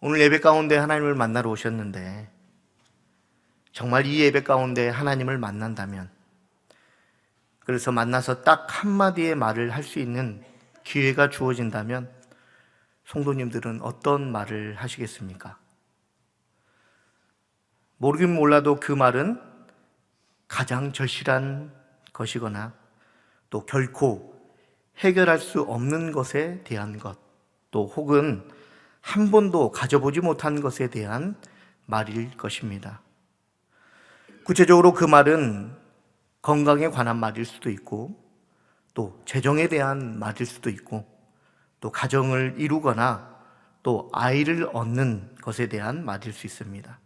오늘 예배 가운데 하나님을 만나러 오셨는데 정말 이 예배 가운데 하나님을 만난다면, 그래서 만나서 딱 한마디의 말을 할 수 있는 기회가 주어진다면 성도님들은 어떤 말을 하시겠습니까? 모르긴 몰라도 그 말은 가장 절실한 것이거나 또 결코 해결할 수 없는 것에 대한 것, 또 혹은 한 번도 가져보지 못한 것에 대한 말일 것입니다. 구체적으로 그 말은 건강에 관한 말일 수도 있고, 또 재정에 대한 말일 수도 있고, 또 가정을 이루거나 또 아이를 얻는 것에 대한 말일 수 있습니다.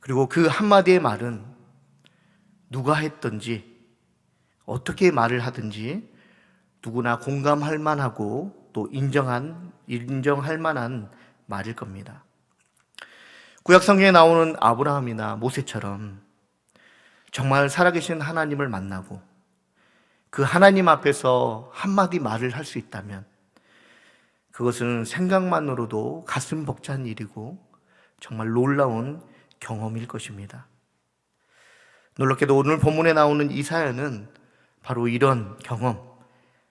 그리고 그 한마디의 말은 누가 했든지 어떻게 말을 하든지 누구나 공감할 만하고 또 인정할 만한 말일 겁니다. 구약 성경에 나오는 아브라함이나 모세처럼 정말 살아계신 하나님을 만나고 그 하나님 앞에서 한마디 말을 할 수 있다면 그것은 생각만으로도 가슴 벅찬 일이고 정말 놀라운 경험일 것입니다. 놀랍게도 오늘 본문에 나오는 이사야는 바로 이런 경험,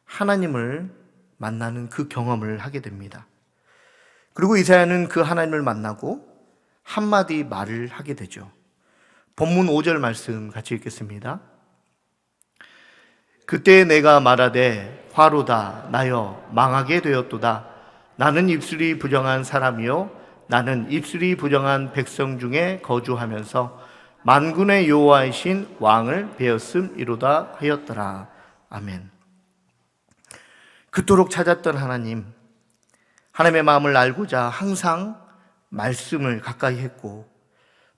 하나님을 만나는 그 경험을 하게 됩니다. 그리고 이사야는 그 하나님을 만나고 한마디 말을 하게 되죠. 본문 5절 말씀 같이 읽겠습니다. 그때 내가 말하되 화로다 나여 망하게 되었도다. 나는 입술이 부정한 사람이요 나는 입술이 부정한 백성 중에 거주하면서 만군의 여호와이신 왕을 배웠음이로다 하였더라. 아멘. 그토록 찾았던 하나님의 마음을 알고자 항상 말씀을 가까이 했고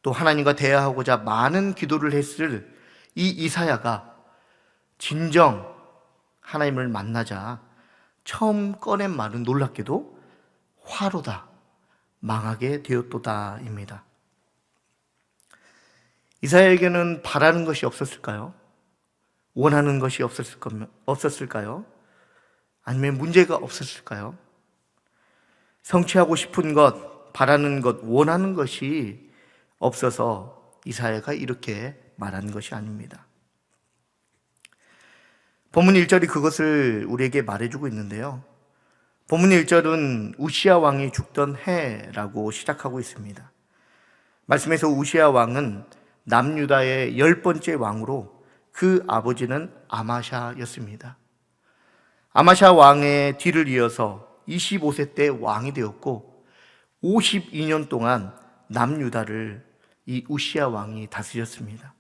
또 하나님과 대화하고자 많은 기도를 했을 이 이사야가 진정 하나님을 만나자 처음 꺼낸 말은 놀랍게도 화로다, 망하게 되었도다입니다. 이사야에게는 바라는 것이 없었을까요? 원하는 것이 없었을까요? 아니면 문제가 없었을까요? 성취하고 싶은 것, 바라는 것, 원하는 것이 없어서 이사야가 이렇게 말하는 것이 아닙니다. 본문 1절이 그것을 우리에게 말해주고 있는데요. 본문 1절은 우시야 왕이 죽던 해라고 시작하고 있습니다. 말씀에서 우시야 왕은 남유다의 10번째 왕으로 그 아버지는 아마샤였습니다. 아마샤 왕의 뒤를 이어서 25세 때 왕이 되었고 52년 동안 남유다를 이 우시야 왕이 다스렸습니다.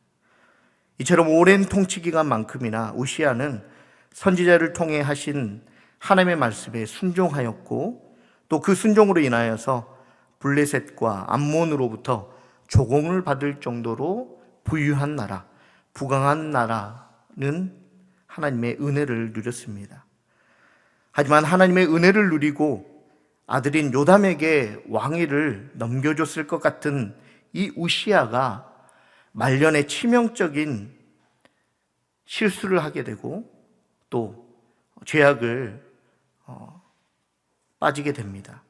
이처럼 오랜 통치 기간만큼이나 우시야는 선지자를 통해 하신 하나님의 말씀에 순종하였고 또 그 순종으로 인하여서 블레셋과 암몬으로부터 조공을 받을 정도로 부유한 나라, 부강한 나라는 하나님의 은혜를 누렸습니다. 하지만 하나님의 은혜를 누리고 아들인 요담에게 왕위를 넘겨줬을 것 같은 이 우시야가 말년에 치명적인 실수를 하게 되고 또 죄악을 빠지게 됩니다.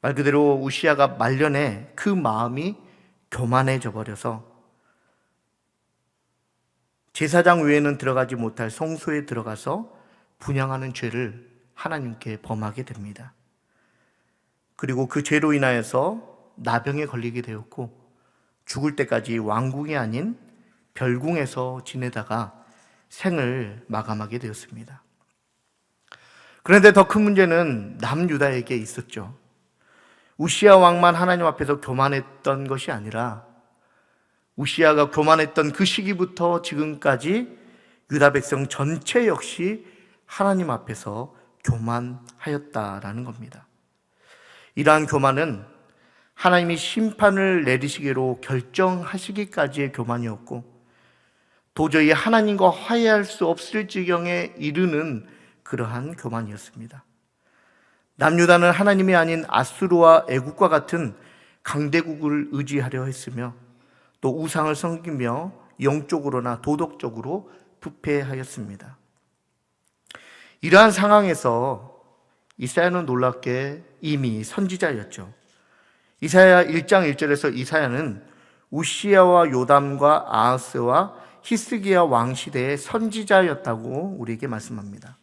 말 그대로 우시야가 말년에 그 마음이 교만해져 버려서 제사장 외에는 들어가지 못할 성소에 들어가서 분향하는 죄를 하나님께 범하게 됩니다. 그리고 그 죄로 인하여서 나병에 걸리게 되었고 죽을 때까지 왕궁이 아닌 별궁에서 지내다가 생을 마감하게 되었습니다. 그런데 더 큰 문제는 남유다에게 있었죠. 우시야 왕만 하나님 앞에서 교만했던 것이 아니라 우시야가 교만했던 그 시기부터 지금까지 유다 백성 전체 역시 하나님 앞에서 교만하였다라는 겁니다. 이러한 교만은 하나님이 심판을 내리시기로 결정하시기까지의 교만이었고 도저히 하나님과 화해할 수 없을 지경에 이르는 그러한 교만이었습니다. 남유다는 하나님이 아닌 아수르와 애국과 같은 강대국을 의지하려 했으며 또 우상을 섬기며 영적으로나 도덕적으로 부패하였습니다. 이러한 상황에서 이사야는 놀랍게 이미 선지자였죠. 이사야 1장 1절에서 이사야는 우시야와 요담과 아하스와 히스기야 왕 시대의 선지자였다고 우리에게 말씀합니다.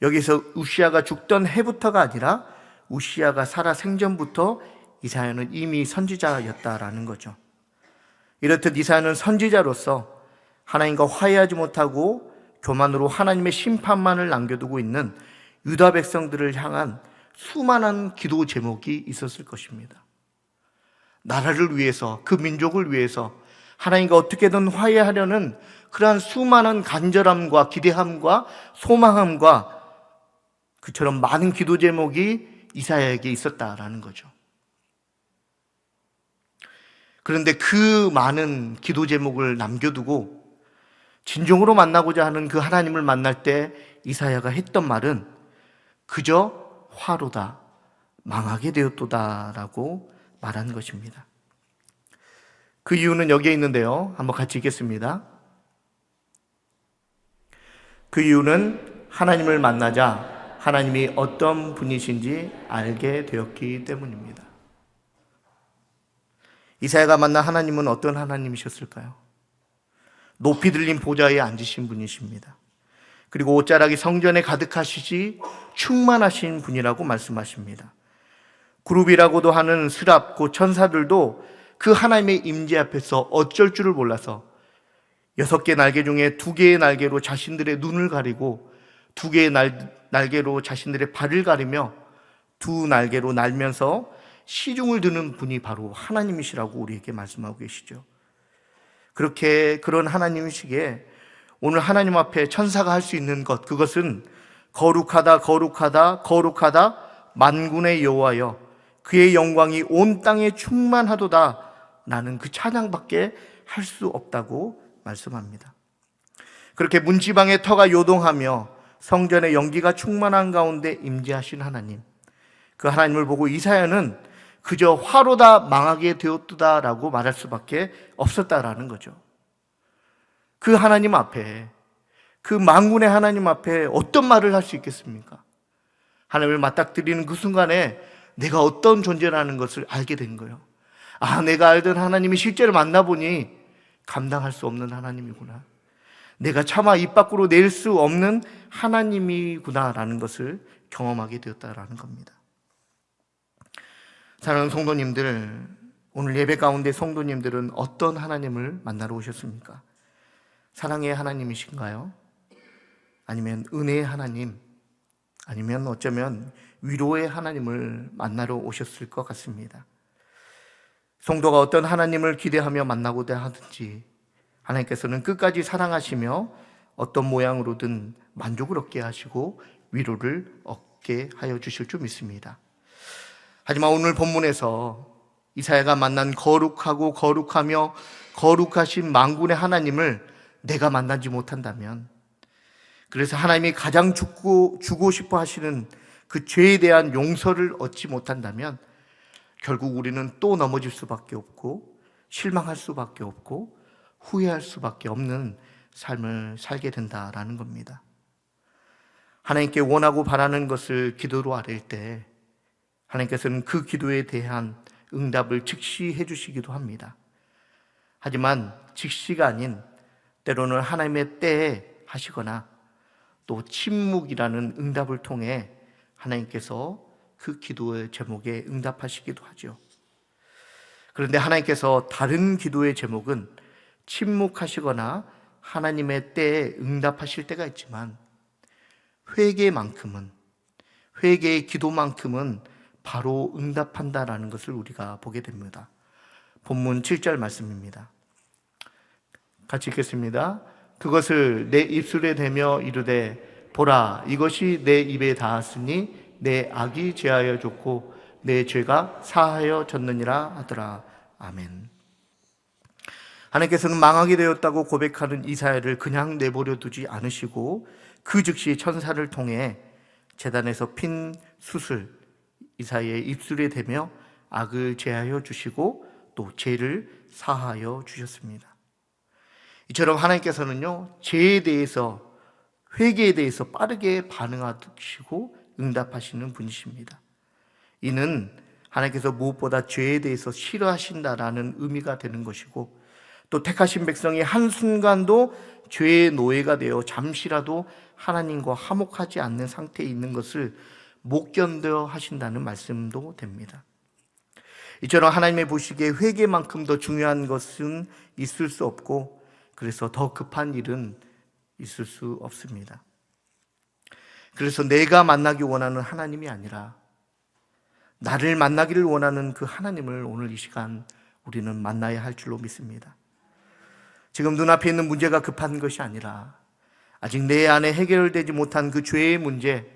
여기서 우시야가 죽던 해부터가 아니라 우시야가 살아 생전부터 이사야는 이미 선지자였다라는 거죠. 이렇듯 이사야는 선지자로서 하나님과 화해하지 못하고 교만으로 하나님의 심판만을 남겨두고 있는 유다 백성들을 향한 수많은 기도 제목이 있었을 것입니다. 나라를 위해서, 그 민족을 위해서 하나님과 어떻게든 화해하려는 그러한 수많은 간절함과 기대함과 소망함과 그처럼 많은 기도 제목이 이사야에게 있었다라는 거죠. 그런데 그 많은 기도 제목을 남겨두고 진정으로 만나고자 하는 그 하나님을 만날 때 이사야가 했던 말은 그저 화로다, 망하게 되었도다라고 말한 것입니다. 그 이유는 여기에 있는데요. 한번 같이 읽겠습니다. 그 이유는 하나님을 만나자 하나님이 어떤 분이신지 알게 되었기 때문입니다. 이사야가 만난 하나님은 어떤 하나님이셨을까요? 높이 들린 보좌에 앉으신 분이십니다. 그리고 옷자락이 성전에 가득하시지 충만하신 분이라고 말씀하십니다. 그룹이라고도 하는 스랍, 그 천사들도 그 하나님의 임재 앞에서 어쩔 줄을 몰라서 6개 날개 중에 2개의 날개로 자신들의 눈을 가리고 2개의 날개로 자신들의 발을 가리며 2 날개로 날면서 시중을 드는 분이 바로 하나님이시라고 우리에게 말씀하고 계시죠. 그런 하나님이시기에 오늘 하나님 앞에 천사가 할 수 있는 것, 그것은 거룩하다, 거룩하다, 거룩하다, 만군의 여호와여, 그의 영광이 온 땅에 충만하도다, 나는 그 찬양밖에 할 수 없다고 말씀합니다. 그렇게 문지방의 터가 요동하며 성전의 연기가 충만한 가운데 임재하신 하나님, 그 하나님을 보고 이사야는 그저 화로다, 망하게 되었도다라고 말할 수밖에 없었다라는 거죠. 그 하나님 앞에, 그 만군의 하나님 앞에 어떤 말을 할 수 있겠습니까? 하나님을 맞닥뜨리는 그 순간에 내가 어떤 존재라는 것을 알게 된 거예요. 아, 내가 알던 하나님이 실제로 만나보니 감당할 수 없는 하나님이구나. 내가 차마 입 밖으로 낼 수 없는 하나님이구나라는 것을 경험하게 되었다라는 겁니다. 사랑하는 성도님들, 오늘 예배 가운데 성도님들은 어떤 하나님을 만나러 오셨습니까? 사랑의 하나님이신가요? 아니면 은혜의 하나님, 아니면 어쩌면 위로의 하나님을 만나러 오셨을 것 같습니다. 성도가 어떤 하나님을 기대하며 만나고자 하든지 하나님께서는 끝까지 사랑하시며 어떤 모양으로든 만족을 얻게 하시고 위로를 얻게 하여 주실 줄 믿습니다. 하지만 오늘 본문에서 이사야가 만난 거룩하고 거룩하며 거룩하신 만군의 하나님을 내가 만나지 못한다면, 그래서 하나님이 가장 주고 싶어 하시는 그 죄에 대한 용서를 얻지 못한다면 결국 우리는 또 넘어질 수밖에 없고 실망할 수밖에 없고 후회할 수밖에 없는 삶을 살게 된다라는 겁니다. 하나님께 원하고 바라는 것을 기도로 아뢰일 때 하나님께서는 그 기도에 대한 응답을 즉시 해주시기도 합니다. 하지만 즉시가 아닌 때로는 하나님의 때에 하시거나 또 침묵이라는 응답을 통해 하나님께서 그 기도의 제목에 응답하시기도 하죠. 그런데 하나님께서 다른 기도의 제목은 침묵하시거나 하나님의 때에 응답하실 때가 있지만 회개의 기도만큼은 바로 응답한다라는 것을 우리가 보게 됩니다. 본문 7절 말씀입니다. 같이 읽겠습니다. 그것을 내 입술에 대며 이르되 보라, 이것이 내 입에 닿았으니 내 악이 제하여 졌고 내 죄가 사하여 졌느니라 하더라. 아멘. 하나님께서는 망하게 되었다고 고백하는 이사야를 그냥 내버려 두지 않으시고 그 즉시 천사를 통해 제단에서 핀 숯을 이사야의 입술에 대며 악을 제하여 주시고 또 죄를 사하여 주셨습니다. 이처럼 하나님께서는요, 죄에 대해서, 회개에 대해서 빠르게 반응하시고 응답하시는 분이십니다. 이는 하나님께서 무엇보다 죄에 대해서 싫어하신다라는 의미가 되는 것이고, 또 택하신 백성이 한순간도 죄의 노예가 되어 잠시라도 하나님과 화목하지 않는 상태에 있는 것을 못 견뎌 하신다는 말씀도 됩니다. 이처럼 하나님의 보시기에 회개만큼 더 중요한 것은 있을 수 없고, 그래서 더 급한 일은 있을 수 없습니다. 그래서 내가 만나기 원하는 하나님이 아니라 나를 만나기를 원하는 그 하나님을 오늘 이 시간 우리는 만나야 할 줄로 믿습니다. 지금 눈앞에 있는 문제가 급한 것이 아니라 아직 내 안에 해결되지 못한 그 죄의 문제,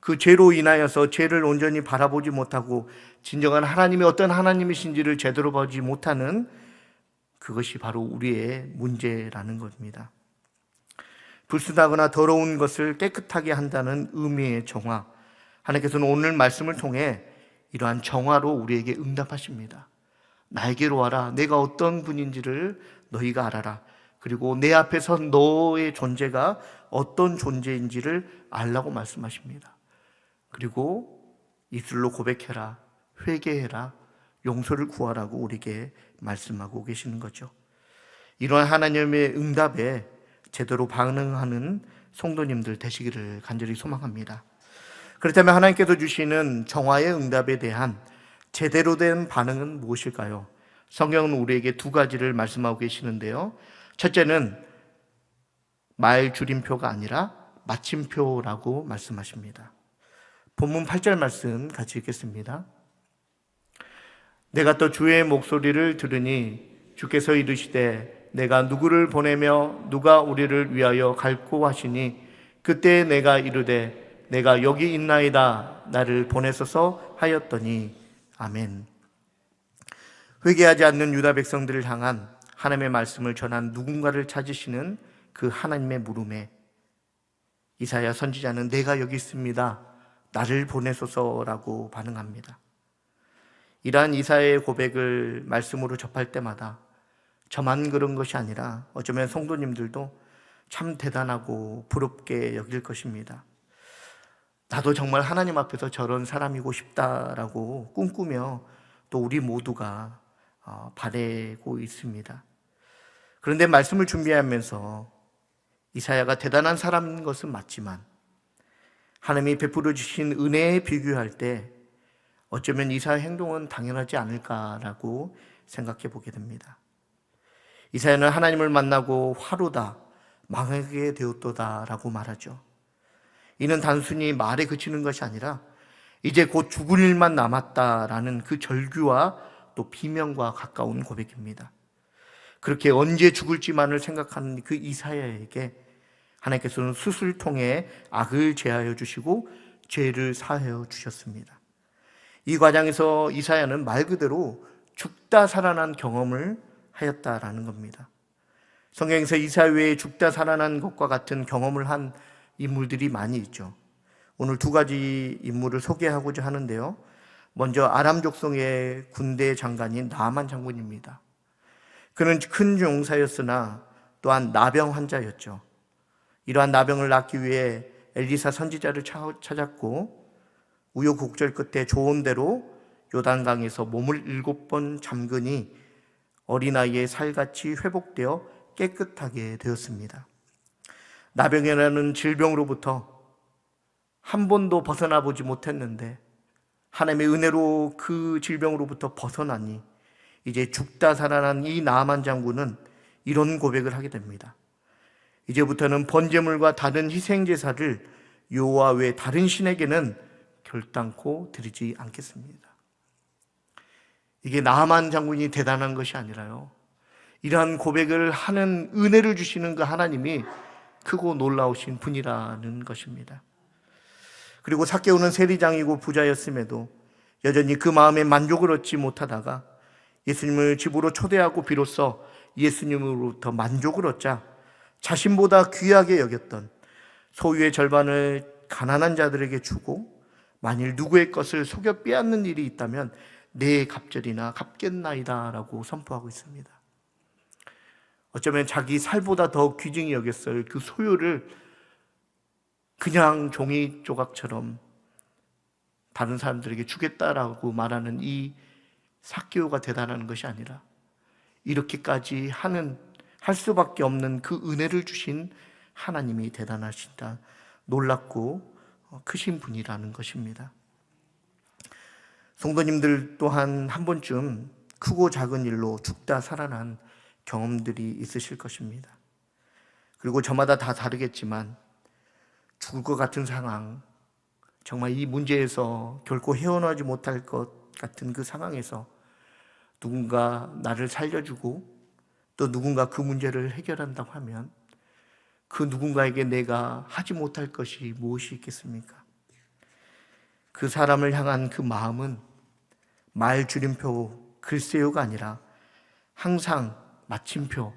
그 죄로 인하여서 죄를 온전히 바라보지 못하고 진정한 하나님이 어떤 하나님이신지를 제대로 보지 못하는 그것이 바로 우리의 문제라는 겁니다. 불순하거나 더러운 것을 깨끗하게 한다는 의미의 정화, 하나님께서는 오늘 말씀을 통해 이러한 정화로 우리에게 응답하십니다. 나에게로 와라. 내가 어떤 분인지를 너희가 알아라. 그리고 내 앞에서 너의 존재가 어떤 존재인지를 알라고 말씀하십니다. 그리고 입술로 고백해라, 회개해라, 용서를 구하라고 우리에게 말씀하고 계시는 거죠. 이러한 하나님의 응답에 제대로 반응하는 성도님들 되시기를 간절히 소망합니다. 그렇다면 하나님께서 주시는 정화의 응답에 대한 제대로 된 반응은 무엇일까요? 성경은 우리에게 두 가지를 말씀하고 계시는데요. 첫째는 말 줄임표가 아니라 마침표라고 말씀하십니다. 본문 8절 말씀 같이 읽겠습니다. 내가 또 주의 목소리를 들으니 주께서 이르시되 내가 누구를 보내며 누가 우리를 위하여 갈고 하시니 그때 내가 이르되 내가 여기 있나이다 나를 보내소서 하였더니 아멘. 회개하지 않는 유다 백성들을 향한 하나님의 말씀을 전한 누군가를 찾으시는 그 하나님의 물음에 이사야 선지자는 내가 여기 있습니다, 나를 보내소서라고 반응합니다. 이러한 이사야의 고백을 말씀으로 접할 때마다 저만 그런 것이 아니라 어쩌면 성도님들도 참 대단하고 부럽게 여길 것입니다. 나도 정말 하나님 앞에서 저런 사람이고 싶다라고 꿈꾸며 또 우리 모두가 바라고 있습니다. 그런데 말씀을 준비하면서 이사야가 대단한 사람인 것은 맞지만 하나님이 베풀어 주신 은혜에 비교할 때 어쩌면 이사야의 행동은 당연하지 않을까라고 생각해 보게 됩니다. 이사야는 하나님을 만나고 화로다, 망하게 되었도다라고 말하죠. 이는 단순히 말에 그치는 것이 아니라 이제 곧 죽을 일만 남았다라는 그 절규와 또 비명과 가까운 고백입니다. 그렇게 언제 죽을지만을 생각하는 그 이사야에게 하나님께서는 수술을 통해 악을 제하여 주시고 죄를 사하여 주셨습니다. 이 과정에서 이사야는 말 그대로 죽다 살아난 경험을 하였다라는 겁니다. 성경에서 이사야 외에 죽다 살아난 것과 같은 경험을 한 인물들이 많이 있죠. 오늘 두 가지 인물을 소개하고자 하는데요. 먼저 아람 족속의 군대 장관인 나아만 장군입니다. 그는 큰 용사였으나 또한 나병 환자였죠. 이러한 나병을 낫기 위해 엘리사 선지자를 찾았고 우여곡절 끝에 좋은 대로 요단강에서 몸을 7번 잠그니 어린아이의 살같이 회복되어 깨끗하게 되었습니다. 나병이라는 질병으로부터 한 번도 벗어나 보지 못했는데 하나님의 은혜로 그 질병으로부터 벗어나니 이제 죽다 살아난 이 나아만 장군은 이런 고백을 하게 됩니다. 이제부터는 번제물과 다른 희생제사를 여호와 외 다른 신에게는 결단코 드리지 않겠습니다. 이게 나아만 장군이 대단한 것이 아니라요, 이러한 고백을 하는 은혜를 주시는 그 하나님이 크고 놀라우신 분이라는 것입니다. 그리고 삭개오는 세리장이고 부자였음에도 여전히 그 마음에 만족을 얻지 못하다가 예수님을 집으로 초대하고 비로소 예수님으로부터 만족을 얻자 자신보다 귀하게 여겼던 소유의 절반을 가난한 자들에게 주고 만일 누구의 것을 속여 빼앗는 일이 있다면 내 갑절이나 갚겠나이다 라고 선포하고 있습니다. 어쩌면 자기 살보다 더 귀중히 여겼을 그 소유를 그냥 종이 조각처럼 다른 사람들에게 주겠다라고 말하는 이 삭개오가 대단한 것이 아니라 이렇게까지 할 수밖에 없는 그 은혜를 주신 하나님이 대단하신다, 놀랍고 크신 분이라는 것입니다. 성도님들 또한 한 번쯤 크고 작은 일로 죽다 살아난 경험들이 있으실 것입니다. 그리고 저마다 다 다르겠지만 죽을 것 같은 상황, 정말 이 문제에서 결코 헤어나지 못할 것 같은 그 상황에서 누군가 나를 살려주고 또 누군가 그 문제를 해결한다고 하면 그 누군가에게 내가 하지 못할 것이 무엇이 있겠습니까? 그 사람을 향한 그 마음은 말 줄임표 글쎄요가 아니라 항상 마침표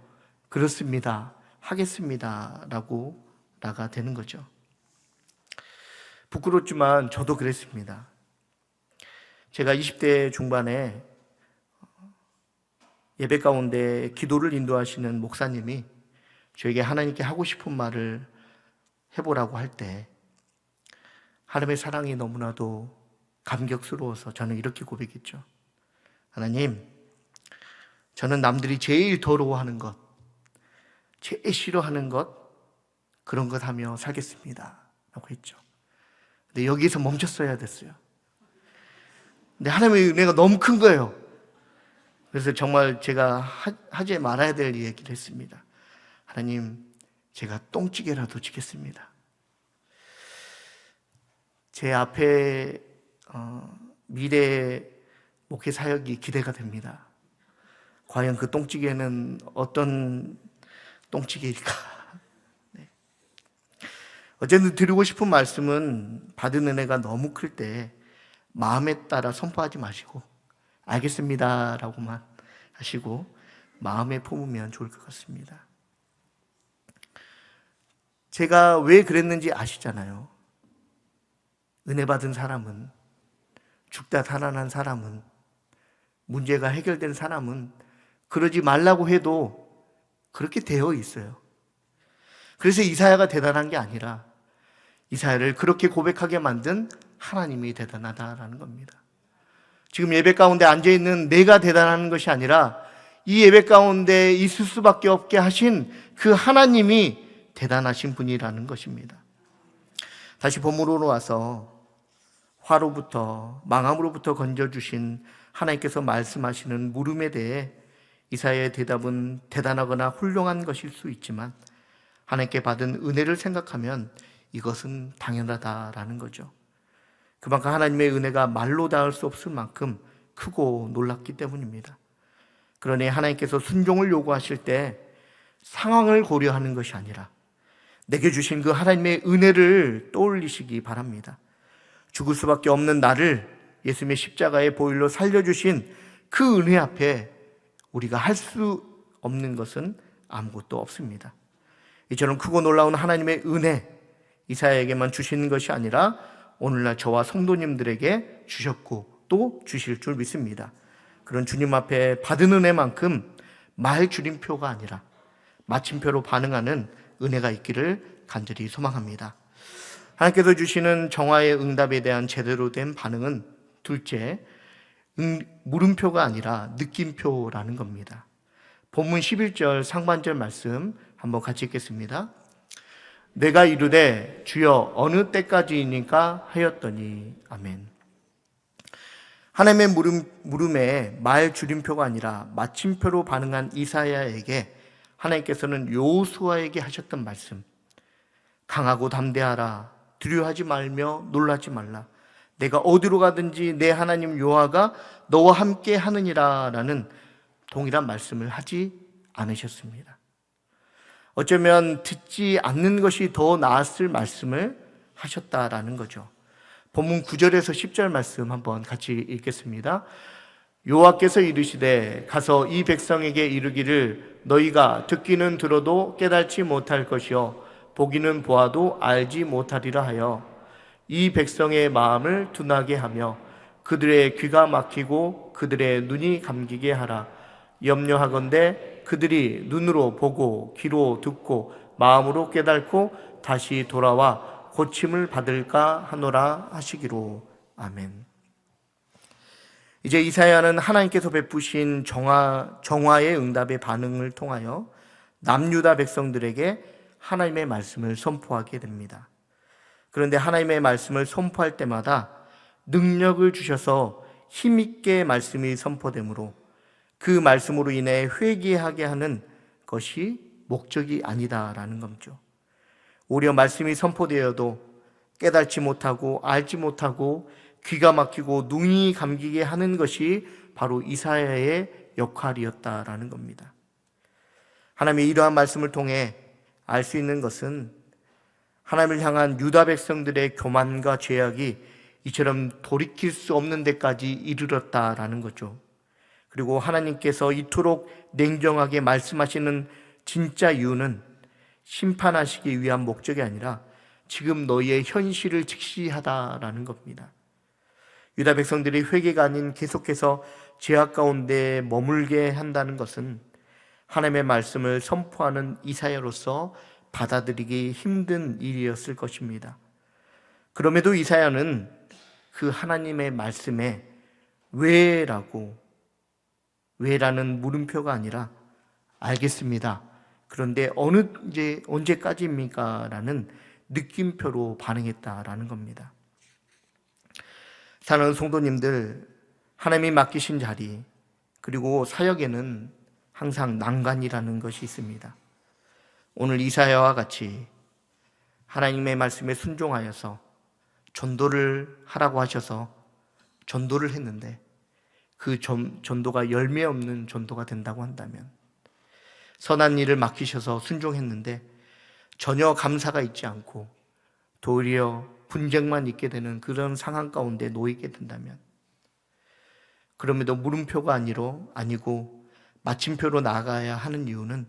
그렇습니다, 하겠습니다 라고 나가 되는 거죠. 부끄럽지만 저도 그랬습니다. 제가 20대 중반에 예배 가운데 기도를 인도하시는 목사님이 저에게 하나님께 하고 싶은 말을 해보라고 할 때 하나님의 사랑이 너무나도 감격스러워서 저는 이렇게 고백했죠. 하나님, 저는 남들이 제일 더러워하는 것, 제일 싫어하는 것, 그런 것 하며 살겠습니다 라고 했죠. 근데 여기서 멈췄어야 됐어요. 근데 하나님의 은혜가 너무 큰 거예요. 그래서 정말 제가 하지 말아야 될 얘기를 했습니다. 하나님, 제가 똥찌개라도 지겠습니다. 제 앞에 미래 목회 사역이 기대가 됩니다. 과연 그 똥찌개는 어떤 똥찌개일까? 네. 어쨌든 드리고 싶은 말씀은 받은 은혜가 너무 클 때 마음에 따라 선포하지 마시고 알겠습니다 라고만 하시고 마음에 품으면 좋을 것 같습니다. 제가 왜 그랬는지 아시잖아요. 은혜 받은 사람은, 죽다 살아난 사람은, 문제가 해결된 사람은 그러지 말라고 해도 그렇게 되어 있어요. 그래서 이사야가 대단한 게 아니라 이사야를 그렇게 고백하게 만든 하나님이 대단하다라는 겁니다. 지금 예배 가운데 앉아있는 내가 대단한 것이 아니라 이 예배 가운데 있을 수밖에 없게 하신 그 하나님이 대단하신 분이라는 것입니다. 다시 본문으로 와서 화로부터, 망함으로부터 건져주신 하나님께서 말씀하시는 물음에 대해 이사야의 대답은 대단하거나 훌륭한 것일 수 있지만 하나님께 받은 은혜를 생각하면 이것은 당연하다라는 거죠. 그만큼 하나님의 은혜가 말로 닿을 수 없을 만큼 크고 놀랍기 때문입니다. 그러니 하나님께서 순종을 요구하실 때 상황을 고려하는 것이 아니라 내게 주신 그 하나님의 은혜를 떠올리시기 바랍니다. 죽을 수밖에 없는 나를 예수님의 십자가의 보혈로 살려주신 그 은혜 앞에 우리가 할 수 없는 것은 아무것도 없습니다. 이처럼 크고 놀라운 하나님의 은혜, 이사야에게만 주시는 것이 아니라 오늘날 저와 성도님들에게 주셨고 또 주실 줄 믿습니다. 그런 주님 앞에 받은 은혜만큼 말 줄임표가 아니라 마침표로 반응하는 은혜가 있기를 간절히 소망합니다. 하나님께서 주시는 정화의 응답에 대한 제대로 된 반응은 둘째, 물음표가 아니라 느낌표라는 겁니다. 본문 11절 상반절 말씀 한번 같이 읽겠습니다. 내가 이르되 주여 어느 때까지이니까 하였더니 아멘. 하나님의 물음에 말 줄임표가 아니라 마침표로 반응한 이사야에게 하나님께서는 여호수아에게 하셨던 말씀, 강하고 담대하라, 두려워하지 말며 놀라지 말라, 내가 어디로 가든지 내 하나님 여호와가 너와 함께 하느니라 라는 동일한 말씀을 하지 않으셨습니다. 어쩌면 듣지 않는 것이 더 나았을 말씀을 하셨다라는 거죠. 본문 9절에서 10절 말씀 한번 같이 읽겠습니다. 여호와께서 이르시되 가서 이 백성에게 이르기를 너희가 듣기는 들어도 깨달지 못할 것이요 보기는 보아도 알지 못하리라 하여 이 백성의 마음을 둔하게 하며 그들의 귀가 막히고 그들의 눈이 감기게 하라. 염려하건대 그들이 눈으로 보고 귀로 듣고 마음으로 깨닫고 다시 돌아와 고침을 받을까 하노라 하시기로. 아멘. 이제 이사야는 하나님께서 베푸신 정화의 응답의 반응을 통하여 남유다 백성들에게 하나님의 말씀을 선포하게 됩니다. 그런데 하나님의 말씀을 선포할 때마다 능력을 주셔서 힘있게 말씀이 선포되므로 그 말씀으로 인해 회개하게 하는 것이 목적이 아니다라는 거죠. 오히려 말씀이 선포되어도 깨닫지 못하고 알지 못하고 귀가 막히고 눈이 감기게 하는 것이 바로 이사야의 역할이었다라는 겁니다. 하나님의 이러한 말씀을 통해 알 수 있는 것은 하나님을 향한 유다 백성들의 교만과 죄악이 이처럼 돌이킬 수 없는 데까지 이르렀다라는 거죠. 그리고 하나님께서 이토록 냉정하게 말씀하시는 진짜 이유는 심판하시기 위한 목적이 아니라 지금 너희의 현실을 직시하다라는 겁니다. 유다 백성들이 회개가 아닌 계속해서 죄악 가운데 머물게 한다는 것은 하나님의 말씀을 선포하는 이사야로서 받아들이기 힘든 일이었을 것입니다. 그럼에도 이사야는 그 하나님의 말씀에 왜라는 물음표가 아니라 알겠습니다. 그런데 언제까지입니까? 라는 느낌표로 반응했다라는 겁니다. 사랑하는 성도님들, 하나님이 맡기신 자리 그리고 사역에는 항상 난관이라는 것이 있습니다. 오늘 이사야와 같이 하나님의 말씀에 순종하여서 전도를 하라고 하셔서 전도를 했는데 그 전도가 열매 없는 전도가 된다고 한다면, 선한 일을 맡기셔서 순종했는데 전혀 감사가 있지 않고 도리어 분쟁만 있게 되는 그런 상황 가운데 놓이게 된다면, 그럼에도 물음표가 아니고 마침표로 나아가야 하는 이유는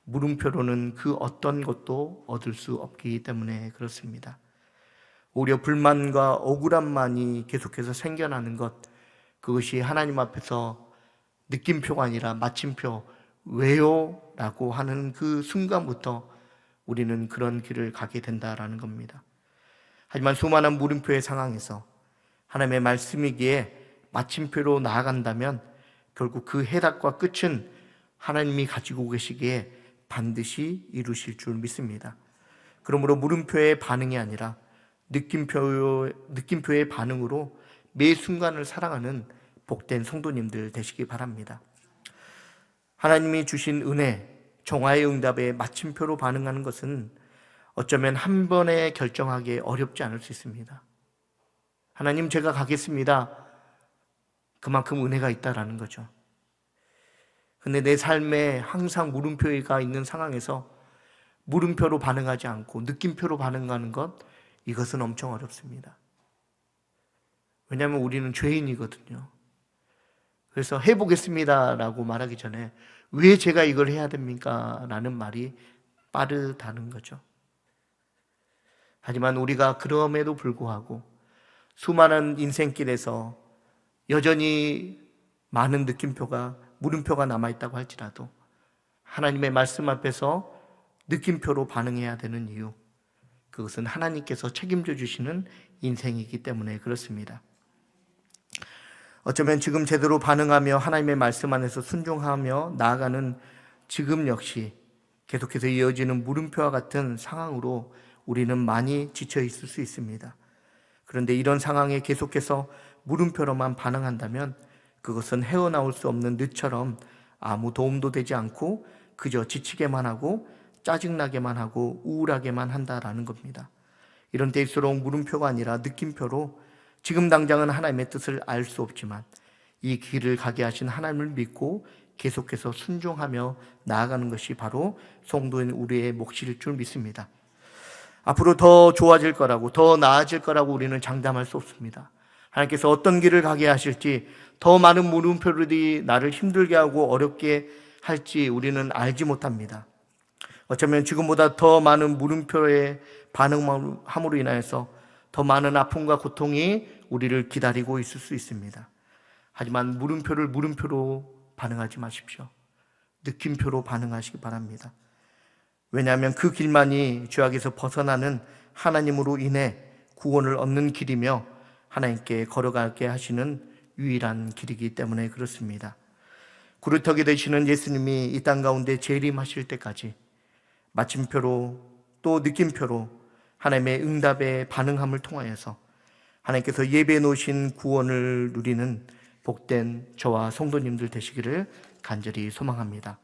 물음표로는 그 어떤 것도 얻을 수 없기 때문에 그렇습니다. 오히려 불만과 억울함만이 계속해서 생겨나는 것, 그것이 하나님 앞에서 느낌표가 아니라 마침표, 왜요? 라고 하는 그 순간부터 우리는 그런 길을 가게 된다라는 겁니다. 하지만 수많은 물음표의 상황에서 하나님의 말씀이기에 마침표로 나아간다면 결국 그 해답과 끝은 하나님이 가지고 계시기에 반드시 이루실 줄 믿습니다. 그러므로 물음표의 반응이 아니라 느낌표의 반응으로 매 순간을 살아가는 복된 성도님들 되시기 바랍니다. 하나님이 주신 은혜, 정화의 응답에 마침표로 반응하는 것은 어쩌면 한 번에 결정하기 어렵지 않을 수 있습니다. 하나님, 제가 가겠습니다. 그만큼 은혜가 있다라는 거죠. 근데 내 삶에 항상 물음표가 있는 상황에서 물음표로 반응하지 않고 느낌표로 반응하는 것, 이것은 엄청 어렵습니다. 왜냐하면 우리는 죄인이거든요. 그래서 해보겠습니다 라고 말하기 전에 왜 제가 이걸 해야 됩니까? 라는 말이 빠르다는 거죠. 하지만 우리가 그럼에도 불구하고 수많은 인생길에서 여전히 많은 물음표가 남아있다고 할지라도 하나님의 말씀 앞에서 느낌표로 반응해야 되는 이유, 그것은 하나님께서 책임져 주시는 인생이기 때문에 그렇습니다. 어쩌면 지금 제대로 반응하며 하나님의 말씀 안에서 순종하며 나아가는 지금 역시 계속해서 이어지는 물음표와 같은 상황으로 우리는 많이 지쳐 있을 수 있습니다. 그런데 이런 상황에 계속해서 물음표로만 반응한다면 그것은 헤어나올 수 없는 늪처럼 아무 도움도 되지 않고 그저 지치게만 하고 짜증나게만 하고 우울하게만 한다라는 겁니다. 이런 때일수록 물음표가 아니라 느낌표로 지금 당장은 하나님의 뜻을 알 수 없지만 이 길을 가게 하신 하나님을 믿고 계속해서 순종하며 나아가는 것이 바로 성도인 우리의 몫일 줄 믿습니다. 앞으로 더 좋아질 거라고, 더 나아질 거라고 우리는 장담할 수 없습니다. 하나님께서 어떤 길을 가게 하실지, 더 많은 물음표들이 나를 힘들게 하고 어렵게 할지 우리는 알지 못합니다. 어쩌면 지금보다 더 많은 물음표에 반응함으로 인하여서 더 많은 아픔과 고통이 우리를 기다리고 있을 수 있습니다. 하지만 물음표를 물음표로 반응하지 마십시오. 느낌표로 반응하시기 바랍니다. 왜냐하면 그 길만이 죄악에서 벗어나는 하나님으로 인해 구원을 얻는 길이며 하나님께 걸어가게 하시는 유일한 길이기 때문에 그렇습니다. 구루터기 되시는 예수님이 이 땅 가운데 재림하실 때까지 마침표로 또 느낌표로 하나님의 응답에 반응함을 통하여서 하나님께서 예배해 놓으신 구원을 누리는 복된 저와 성도님들 되시기를 간절히 소망합니다.